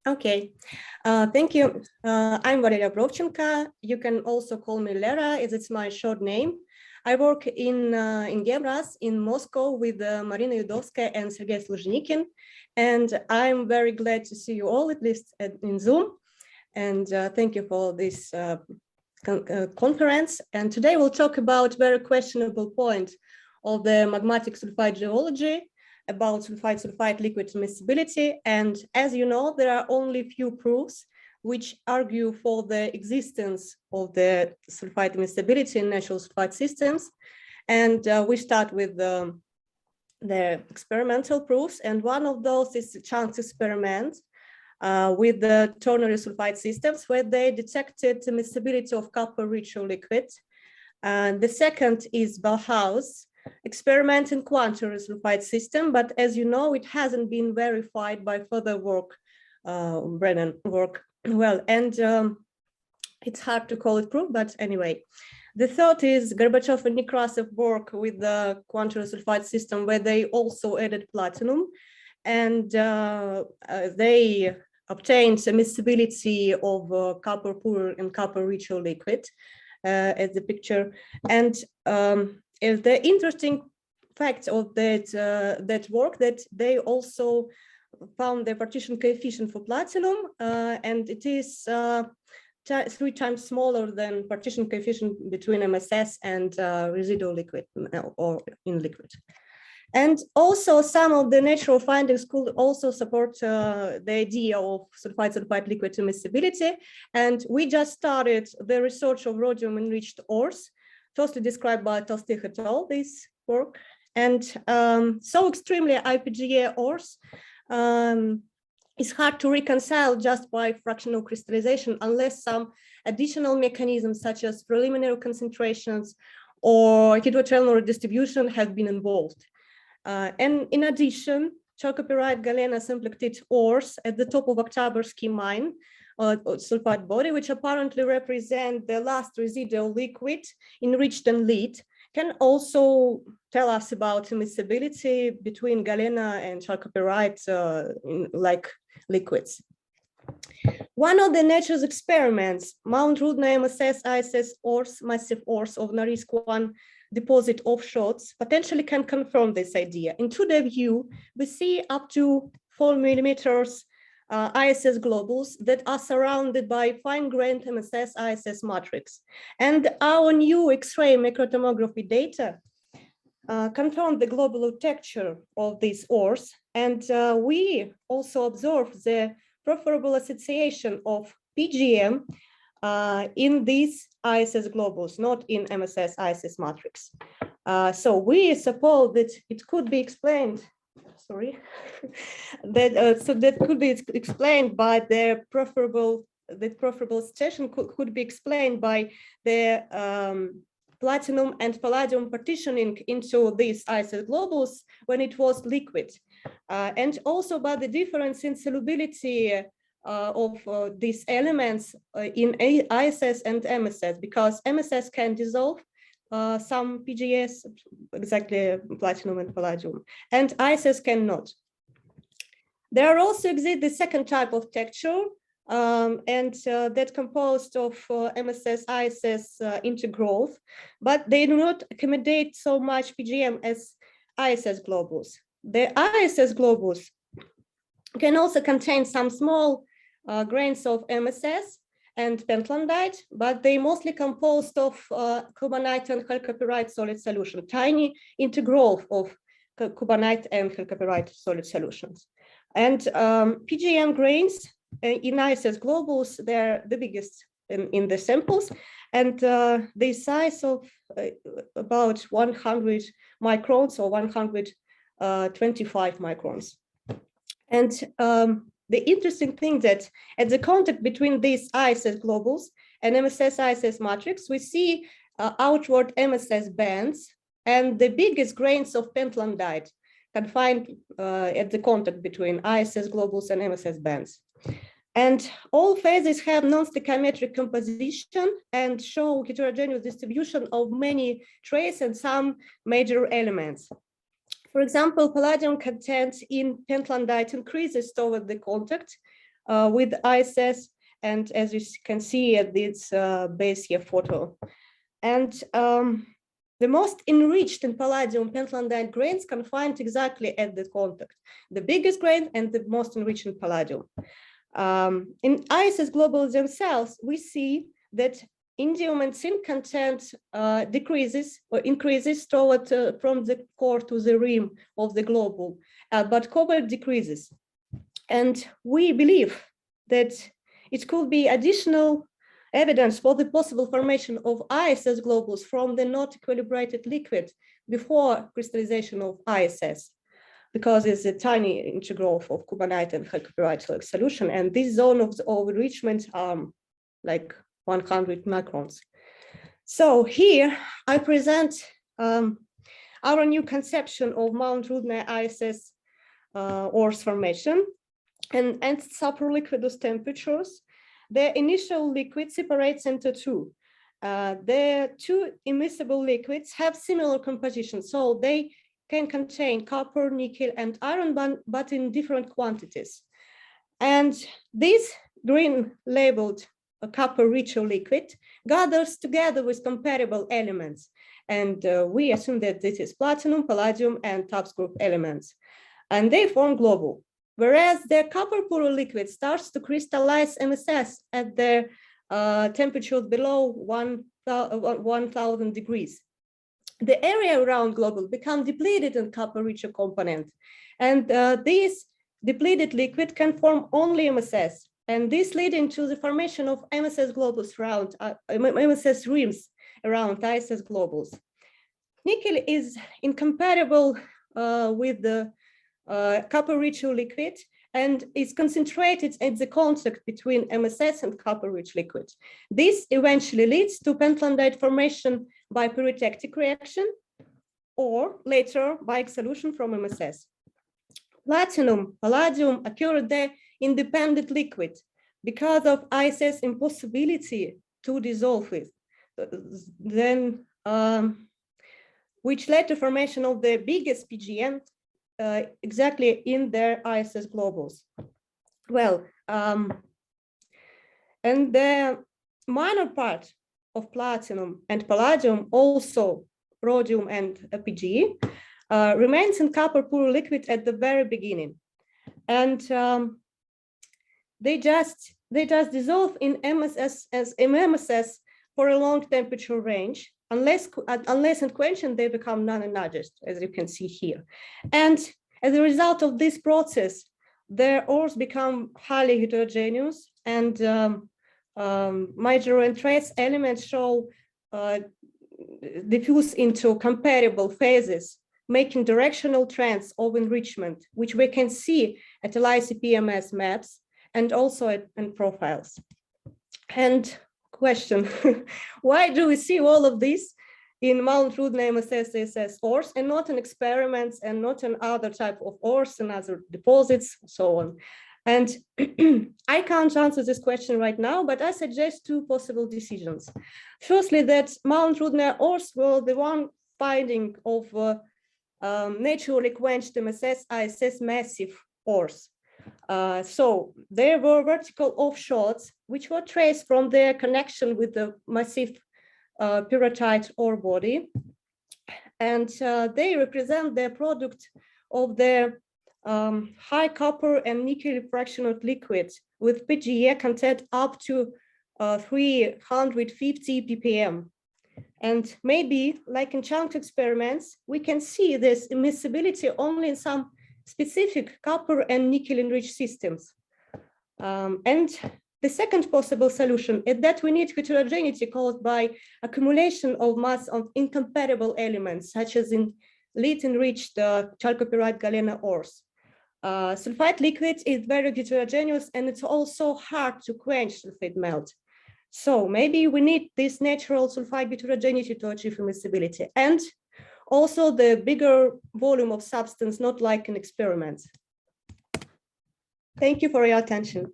Okay, thank you. I'm VBrovchenko. You can also call me Lera, as it's my short name. I work in Gebras in Moscow with Marina Yudovskaya and Sergei Sluzhnikin, and I'm very glad to see you all, at least in Zoom. And thank you for this conference. And today we'll talk about very questionable point of the magmatic sulfide geology, about sulfide-sulfide liquid immiscibility. And as you know, there are only few proofs which argue for the existence of the sulfide immiscibility in natural sulfide systems. And we start with the experimental proofs. And one of those is the chance experiment with the ternary sulfide systems, where they detected immiscibility of copper-rich liquid. And the second is Bauhaus experiment in quaternary sulfide system, but as you know, it hasn't been verified by further work, Brennan work. Well, and it's hard to call it proof, but anyway. The third is Gorbachev and Nekrasov work with the quaternary sulfide system, where they also added platinum, and they obtained immiscibility of copper poor and copper-rich liquid, as the picture. And the interesting fact of that work that they also found the partition coefficient for platinum, and it is 3 times smaller than partition coefficient between MSS and residual liquid or in liquid. And also some of the natural findings could also support the idea of sulfide-sulfide liquid immiscibility. And we just started the research of rhodium-enriched ores, firstly described by Tolstych et al., this work. And so extremely IPGA ores is hard to reconcile just by fractional crystallization unless some additional mechanisms such as preliminary concentrations or heterothermal distribution have been involved. And in addition, chalcopyrite galena symplectate ores at the top of Oktyabrski mine, sulfide body, which apparently represent the last residual liquid enriched in lead, can also tell us about immiscibility between galena and chalcopyrite like liquids. One of the nature's experiments, Mount Rudna MSS ISS ores, massive ores of Norilsk 1 deposit offshores, potentially can confirm this idea. In 2D view, we see up to 4 millimeters ISS globules that are surrounded by fine-grained MSS ISS matrix. And our new X-ray microtomography data confirmed the globular texture of these ores. And we also observed the preferable association of PGM in these ISS globules, not in MSS ISS matrix. So we suppose that it could be explained, sorry, that could be explained by the preferable station could be explained by the platinum and palladium partitioning into these ISS globules when it was liquid, and also by the difference in solubility of these elements in ISS and MSS, because MSS can dissolve some PGS, exactly platinum and palladium, and ISS cannot. There also exists the second type of texture, and that composed of MSS, ISS intergrowth, but they do not accommodate so much PGM as ISS globules. The ISS globules can also contain some small grains of MSS and pentlandite, but they mostly composed of carbonite and chalcopyrite solid solution, tiny intergrowth of carbonite and chalcopyrite solid solutions. And PGM grains in ISS globules, they're the biggest in the samples, and the size of about 100 microns or 125 microns. And the interesting thing that at the contact between these ISS globules and MSS ISS matrix, we see outward MSS bands, and the biggest grains of pentlandite confined at the contact between ISS globules and MSS bands. And all phases have non-stoichiometric composition and show heterogeneous distribution of many trace and some major elements. For example, palladium content in pentlandite increases toward the contact with ISS. And as you can see at this base here photo. And the most enriched in palladium pentlandite grains confined exactly at the contact, the biggest grain and the most enriched in palladium. In ISS globals themselves, we see that indium and zinc content decreases or increases toward from the core to the rim of the globule, but cobalt decreases. And we believe that it could be additional evidence for the possible formation of ISS globules from the not equilibrated liquid before crystallization of ISS, because it's a tiny intergrowth of cubanite and chalcopyrite solution. And this zone of enrichment are like 100 microns. So here I present our new conception of Mount Rudna ISS ores formation. And at superliquidus temperatures, the initial liquid separates into two. The two immiscible liquids have similar composition, so they can contain copper, nickel, and iron, but in different quantities. And this green labeled copper-rich liquid gathers together with comparable elements. And we assume that this is platinum, palladium, and TOPS group elements. And they form globule. Whereas the copper pure liquid starts to crystallize MSS at the temperature below 1000 degrees. The area around globule becomes depleted in copper-richer component. And this depleted liquid can form only MSS. And this leading to the formation of MSS globules around, MSS rims around ISS globules. Nickel is incompatible with the copper-rich liquid and is concentrated at the contact between MSS and copper-rich liquid. This eventually leads to pentlandite formation by pyrotectic reaction or later by exsolution from MSS. Platinum, palladium occur the independent liquid because of ISS impossibility to dissolve it. Then, which led to formation of the biggest PGN exactly in their ISS globules. Well, and the minor part of platinum and palladium, also rhodium and PGE, remains in copper pure liquid at the very beginning. And they just dissolve in MSS for a long temperature range. Unless unquenched, they become non-energized, as you can see here. And as a result of this process, their ores become highly heterogeneous, and major and trace elements show diffuse into comparable phases, making directional trends of enrichment, which we can see at LIC-PMS maps and also in profiles. And question, why do we see all of this in Mount Rudna MSS ores and not in experiments and not in other type of ores and other deposits, so on? And I can't answer this question right now, but I suggest two possible decisions. Firstly, that Mount Rudna ores were the one finding of naturally quenched MSS ISS massive ores. So there were vertical offshots which were traced from their connection with the massive pyrrhotite ore body, and they represent the product of their high copper and nickel fractionate liquids with PGE content up to 350 ppm. And maybe, like in chunk experiments, we can see this immiscibility only in some specific copper and nickel enriched systems. And the second possible solution is that we need heterogeneity caused by accumulation of mass of incompatible elements, such as in lead enriched chalcopyrite galena ores. Sulfide liquid is very heterogeneous, and it's also hard to quench sulfide melt. So maybe we need this natural sulfide heterogeneity to achieve immiscibility, and also the bigger volume of substance, not like in experiments. Thank you for your attention.